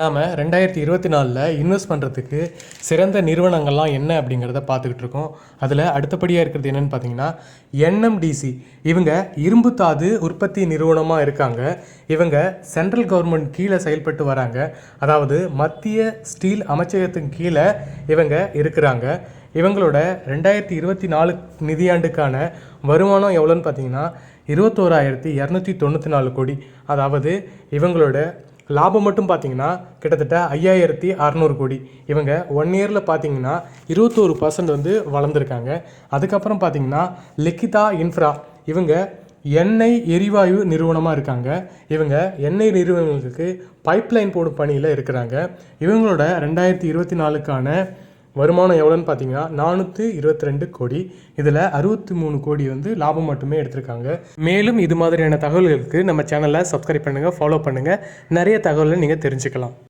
நாம் 2024 இன்வெஸ்ட் பண்ணுறதுக்கு சிறந்த நிறுவனங்கள்லாம் என்ன அப்படிங்கிறத பார்த்துக்கிட்டு இருக்கோம். அதில் அடுத்தபடியாக இருக்கிறது என்னென்னு பார்த்தீங்கன்னா என்எம்டிசி. இவங்க இரும்புத்தாது உற்பத்தி நிறுவனமாக இருக்காங்க. இவங்க சென்ட்ரல் கவர்மெண்ட் கீழே செயல்பட்டு வராங்க. அதாவது மத்திய ஸ்டீல் அமைச்சகத்தின் கீழே இவங்க இருக்கிறாங்க. இவங்களோட 2024 நிதியாண்டுக்கான வருமானம் எவ்வளோன்னு பார்த்தீங்கன்னா 21,294 கோடி. அதாவது இவங்களோட லாபம் மட்டும் பார்த்தீங்கன்னா கிட்டத்தட்ட 5,600 கோடி. இவங்க 1 இயரில் பார்த்தீங்கன்னா 21% வந்து வளர்ந்துருக்காங்க. அதுக்கப்புறம் பார்த்தீங்கன்னா லிக்கிதா இன்ஃப்ரா. இவங்க எண்ணெய் எரிவாயு நிறுவனமாக இருக்காங்க. இவங்க எண்ணெய் நிறுவனங்களுக்கு பைப்லைன் போடும் பணியில் இருக்கிறாங்க. இவங்களோட 2024க்கான வருமானம் எவ்வளோன்னு பார்த்தீங்கன்னா 422 கோடி. இதில் 63 கோடி வந்து லாபம் மட்டுமே எடுத்திருக்காங்க. மேலும் இது மாதிரியான தகவல்களுக்கு நம்ம சேனலை சப்ஸ்கிரைப் பண்ணுங்கள், ஃபாலோ பண்ணுங்கள். நிறைய தகவலை நீங்கள் தெரிஞ்சுக்கலாம்.